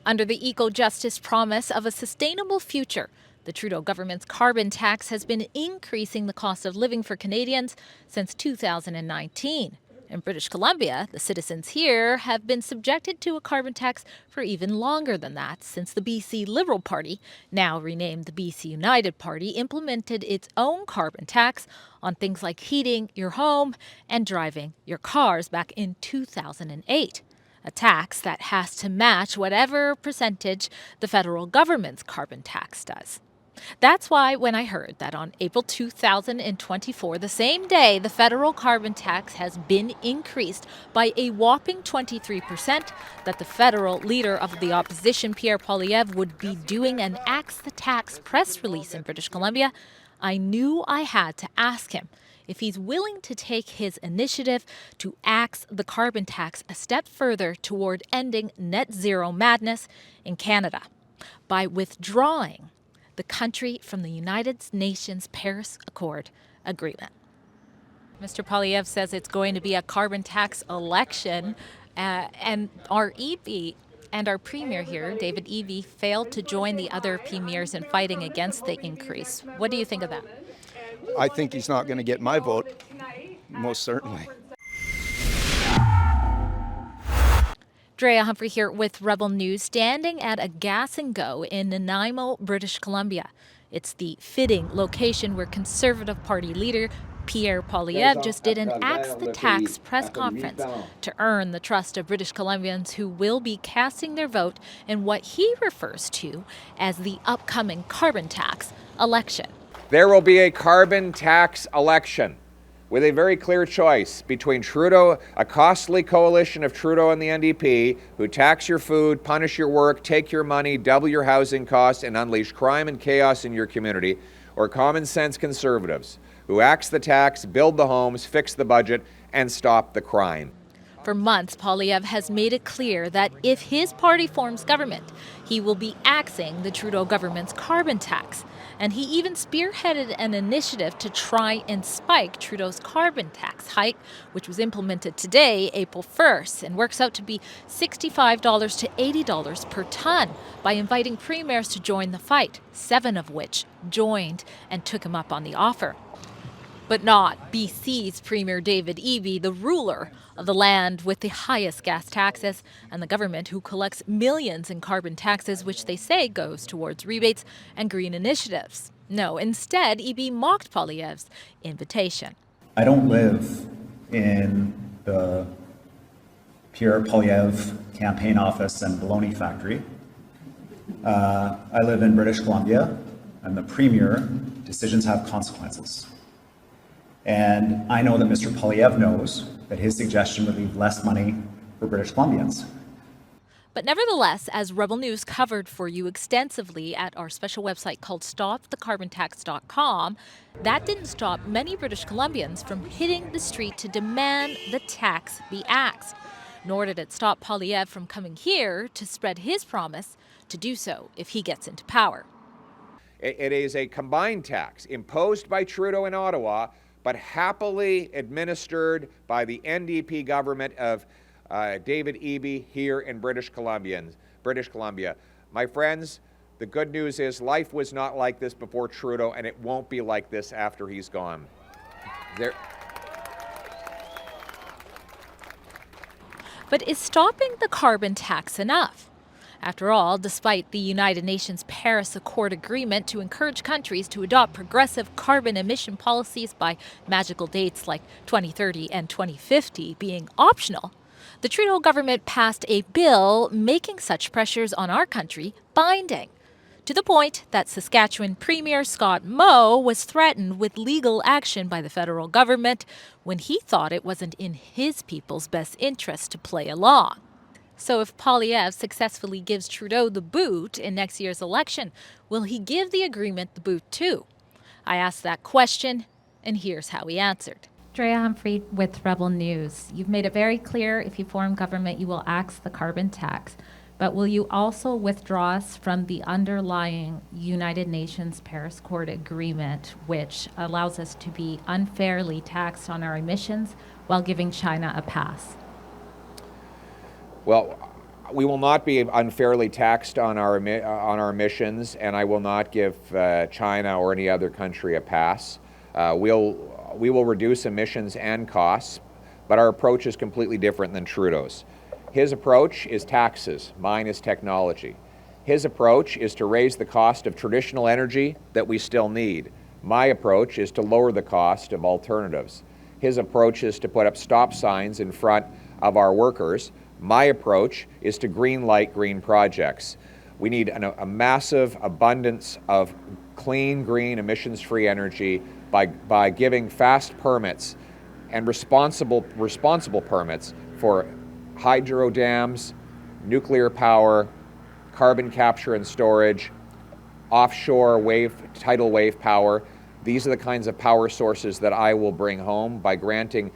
Under the eco-justice promise of a sustainable future, the Trudeau government's carbon tax has been increasing the cost of living for Canadians since 2019. In British Columbia, the citizens here have been subjected to a carbon tax for even longer than that, since the BC Liberal Party, now renamed the BC United Party, implemented its own carbon tax on things like heating your home and driving your cars back in 2008. A tax that has to match whatever percentage the federal government's carbon tax does. That's why when I heard that on April 2024, the same day the federal carbon tax has been increased by a whopping 23%, that the federal leader of the opposition, Pierre Poilievre, would be doing an Axe the Tax press release in British Columbia, I knew I had to ask him if he's willing to take his initiative to axe the carbon tax a step further toward ending net zero madness in Canada by withdrawing the country from the United Nations Paris Accord agreement. Mr. Poilievre says it's going to be a carbon tax election, and our EP and our premier here, David Eby, failed to join the other premiers in fighting against the increase. What do you think of that? I think he's not going to get my vote, most certainly. Drea Humphrey here with Rebel News, standing at a gas and go in Nanaimo, British Columbia. It's the fitting location where Conservative Party leader Pierre Poilievre just did an Axe the Tax press conference to earn the trust of British Columbians who will be casting their vote in what he refers to as the upcoming carbon tax election. There will be a carbon tax election with a very clear choice between Trudeau, a costly coalition of Trudeau and the NDP, who tax your food, punish your work, take your money, double your housing costs, and unleash crime and chaos in your community, or common sense Conservatives, who axe the tax, build the homes, fix the budget, and stop the crime. For months, Poilievre has made it clear that if his party forms government, he will be axing the Trudeau government's carbon tax. And he even spearheaded an initiative to try and spike Trudeau's carbon tax hike, which was implemented today, April 1st, and works out to be $65 to $80 per ton, by inviting premiers to join the fight, 7 of which joined and took him up on the offer. But not BC's Premier David Eby, the ruler of the land with the highest gas taxes, and the government who collects millions in carbon taxes, which they say goes towards rebates and green initiatives. No, instead, Eby mocked Poilievre's invitation. I don't live in the Pierre Poilievre campaign office and baloney factory. I live in British Columbia. I'm the Premier. Decisions have consequences. And I know that Mr. Poilievre knows that his suggestion would leave less money for British Columbians. But nevertheless, as Rebel News covered for you extensively at our special website called stopthecarbontax.com, that didn't stop many British Columbians from hitting the street to demand the tax be axed. Nor did it stop Poilievre from coming here to spread his promise to do so if he gets into power. It is a combined tax imposed by Trudeau in Ottawa, but happily administered by the NDP government of David Eby here in British Columbia. My friends, the good news is life was not like this before Trudeau, and it won't be like this after he's gone. But is stopping the carbon tax enough? After all, despite the United Nations Paris Accord agreement to encourage countries to adopt progressive carbon emission policies by magical dates like 2030 and 2050 being optional, the Trudeau government passed a bill making such pressures on our country binding, to the point that Saskatchewan Premier Scott Moe was threatened with legal action by the federal government when he thought it wasn't in his people's best interest to play along. So if Poilievre successfully gives Trudeau the boot in next year's election, will he give the agreement the boot too? I asked that question, and here's how he answered. Drea Humphrey with Rebel News. You've made it very clear if you form government, you will axe the carbon tax. But will you also withdraw us from the underlying United Nations Paris Accord agreement, which allows us to be unfairly taxed on our emissions while giving China a pass? Well, We will not be unfairly taxed on our emissions, and I will not give China or any other country a pass. We will reduce emissions and costs, but our approach is completely different than Trudeau's. His approach is taxes, mine is technology. His approach is to raise the cost of traditional energy that we still need. My approach is to lower the cost of alternatives. His approach is to put up stop signs in front of our workers. My approach is to green light green projects. We need a massive abundance of clean, green, emissions-free energy by giving fast permits and responsible permits for hydro dams, nuclear power, carbon capture and storage, offshore tidal wave power. These are the kinds of power sources that I will bring home by granting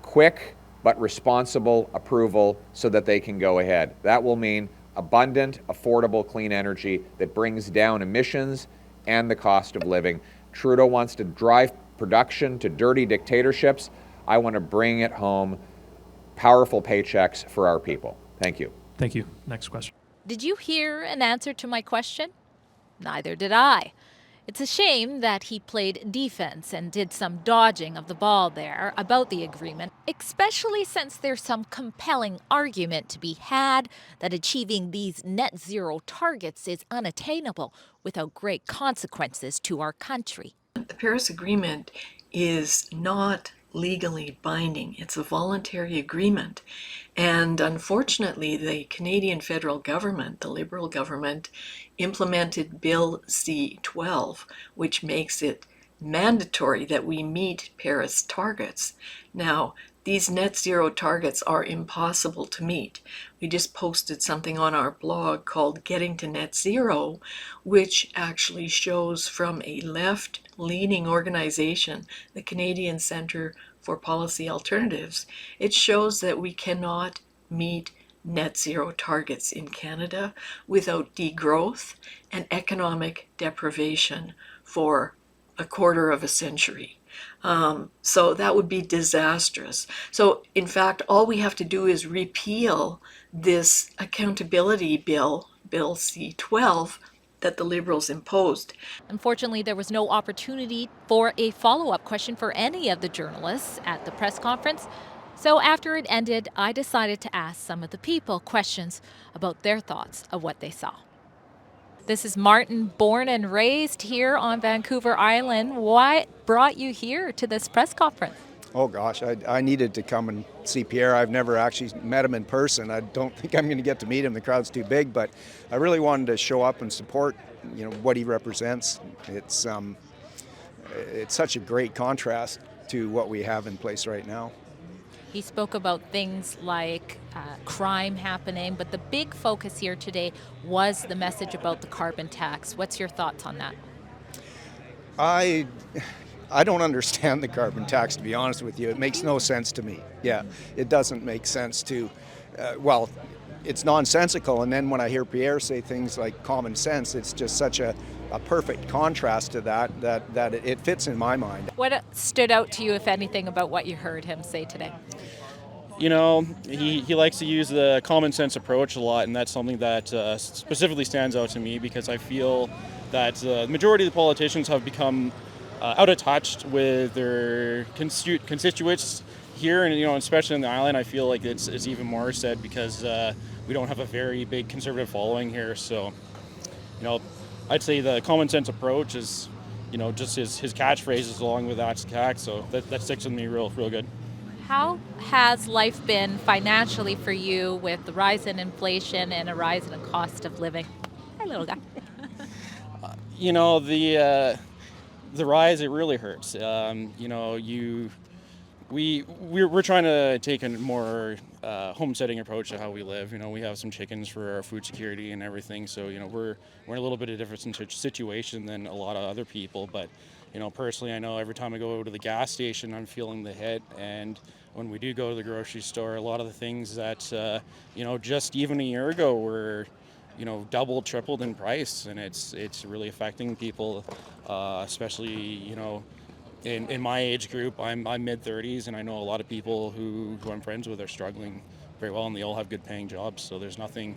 quick but responsible approval so that they can go ahead. That will mean abundant, affordable, clean energy that brings down emissions and the cost of living. Trudeau wants to drive production to dirty dictatorships. I want to bring it home, powerful paychecks for our people. Thank you. Thank you. Next question. Did you hear an answer to my question? Neither did I. It's a shame that he played defense and did some dodging of the ball there about the agreement, especially since there's some compelling argument to be had that achieving these net zero targets is unattainable without great consequences to our country. The Paris Agreement is not legally binding. It's a voluntary agreement. And unfortunately, the Canadian federal government, the Liberal government, implemented Bill C-12, which makes it mandatory that we meet Paris targets. Now, these net zero targets are impossible to meet. We just posted something on our blog called Getting to Net Zero, which actually shows from a left-leaning organization, the Canadian Centre for Policy Alternatives. It shows that we cannot meet net zero targets in Canada without degrowth and economic deprivation for a quarter of a century. So that would be disastrous. So in fact, all we have to do is repeal this accountability bill, Bill C-12, that the Liberals imposed. Unfortunately, there was no opportunity for a follow-up question for any of the journalists at the press conference. So after it ended, I decided to ask some of the people questions about their thoughts of what they saw. This is Martin, born and raised here on Vancouver Island. What brought you here to this press conference? Oh gosh, I needed to come and see Pierre. I've never actually met him in person. I don't think I'm going to get to meet him. The crowd's too big, but I really wanted to show up and support, what he represents. It's such a great contrast to what we have in place right now. He spoke about things like crime happening, but the big focus here today was the message about the carbon tax. What's your thoughts on that? I don't understand the carbon tax, to be honest with you. It makes no sense to me. Yeah, it doesn't make sense to, it's nonsensical. And then when I hear Pierre say things like common sense, it's just such a perfect contrast to that it fits in my mind. What stood out to you, if anything, about what you heard him say today? He likes to use the common sense approach a lot, and that's something that specifically stands out to me because I feel that the majority of the politicians have become out of touch with their constituents here, and especially in the island. I feel like it's even more said because we don't have a very big conservative following here. So, I'd say the common sense approach is, just his catchphrases along with that tax. So that sticks with me real good. How has life been financially for you with the rise in inflation and a rise in the cost of living? Hi, little guy. The rise, it really hurts. We're trying to take a more homesteading approach to how we live. We have some chickens for our food security and everything. So we're in a little bit of different situation than a lot of other people. But personally, I know every time I go to the gas station, I'm feeling the hit. And when we do go to the grocery store, a lot of the things that just even a year ago were doubled, tripled in price, and it's really affecting people, especially in my age group. I'm mid-30s, and I know a lot of people who I'm friends with are struggling very well, and they all have good paying jobs. So there's nothing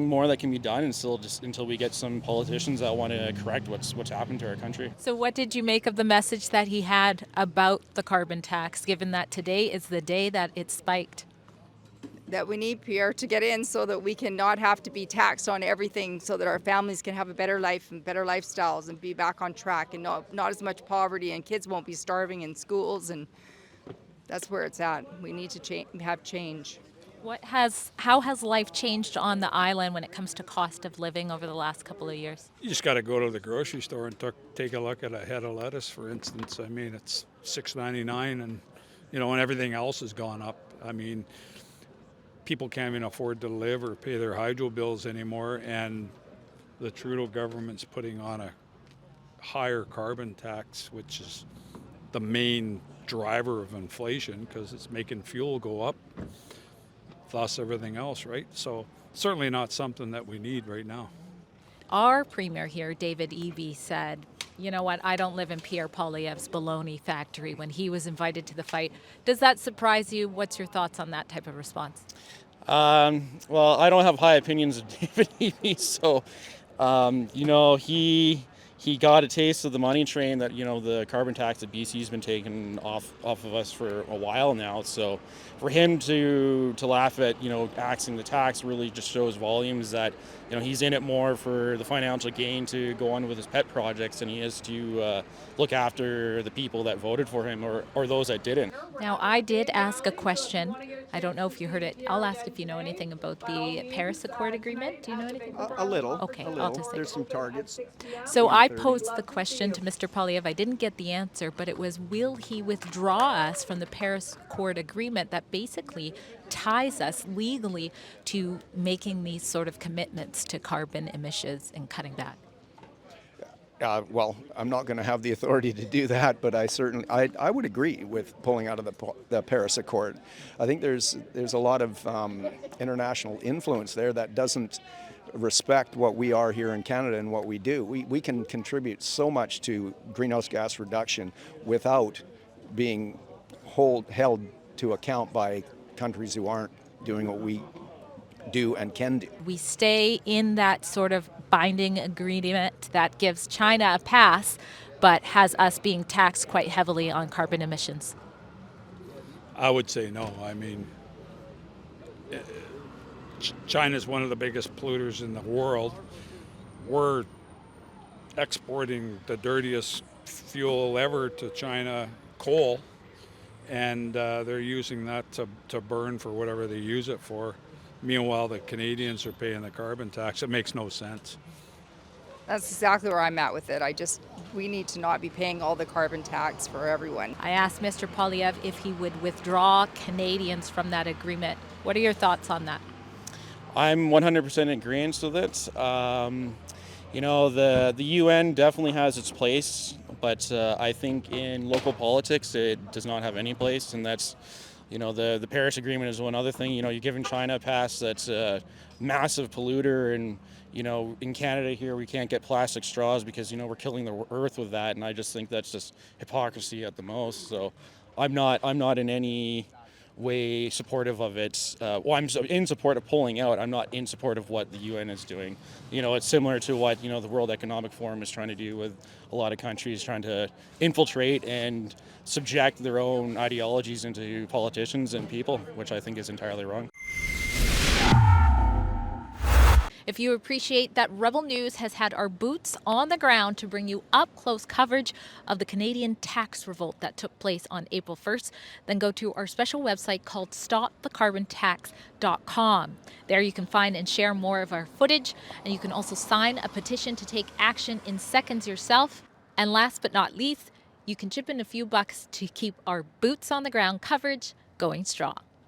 more that can be done until we get some politicians that want to correct what's happened to our country. So, what did you make of the message that he had about the carbon tax, given that today is the day that it spiked? That we need Pierre to get in so that we can not have to be taxed on everything, so that our families can have a better life and better lifestyles and be back on track, and not as much poverty, and kids won't be starving in schools, and that's where it's at. We need to have change. How has life changed on the island when it comes to cost of living over the last couple of years? You just got to go to the grocery store and take a look at a head of lettuce, for instance. I mean, it's $6.99, and and everything else has gone up. I mean, people can't even afford to live or pay their hydro bills anymore, and the Trudeau government's putting on a higher carbon tax, which is the main driver of inflation because it's making fuel go up, thus everything else, right? So certainly not something that we need right now. Our premier here, David Eby, said, you know what, I don't live in Pierre Poilievre's bologna factory when he was invited to the fight. Does that surprise you? What's your thoughts on that type of response? Well, I don't have high opinions of David Eby, so, he got a taste of the money train that, the carbon tax that BC's been taking off of us for a while now. So for him to laugh at, axing the tax really just shows volumes that, he's in it more for the financial gain to go on with his pet projects than he is to look after the people that voted for him or those that didn't. Now, I did ask a question. I don't know if you heard it. I'll ask if you know anything about the Paris Accord agreement. Do you know anything about that? A little. Okay, a little. I'll just say. There's some targets. So I posed the question to Mr. Poilievre. I didn't get the answer, but it was, will he withdraw us from the Paris Accord agreement that basically ties us legally to making these sort of commitments to carbon emissions and cutting back? Well, I'm not going to have the authority to do that, but I would agree with pulling out of the Paris Accord. I think there's a lot of international influence there that doesn't respect what we are here in Canada and what we do. We can contribute so much to greenhouse gas reduction without being held to account by countries who aren't doing what we do and can do. We stay in that sort of binding agreement that gives China a pass, but has us being taxed quite heavily on carbon emissions. I would say no. I mean, China is one of the biggest polluters in the world. We're exporting the dirtiest fuel ever to China, coal, and they're using that to burn for whatever they use it for. Meanwhile, the Canadians are paying the carbon tax. It makes no sense. That's exactly where I'm at with it. We need to not be paying all the carbon tax for everyone. I asked Mr. Poilievre if he would withdraw Canadians from that agreement. What are your thoughts on that? I'm 100% in agreement with it. The UN definitely has its place, but I think in local politics it does not have any place, and that's, the Paris Agreement is one other thing. You're giving China a pass that's a massive polluter, and in Canada here we can't get plastic straws because we're killing the earth with that, and I just think that's just hypocrisy at the most. So I'm not in any way supportive of it. I'm in support of pulling out. I'm not in support of what the UN is doing. It's similar to what the World Economic Forum is trying to do with a lot of countries, trying to infiltrate and subject their own ideologies into politicians and people, which I think is entirely wrong. If you appreciate that Rebel News has had our boots on the ground to bring you up-close coverage of the Canadian tax revolt that took place on April 1st, then go to our special website called stopthecarbontax.com. There you can find and share more of our footage, and you can also sign a petition to take action in seconds yourself. And last but not least, you can chip in a few bucks to keep our boots on the ground coverage going strong.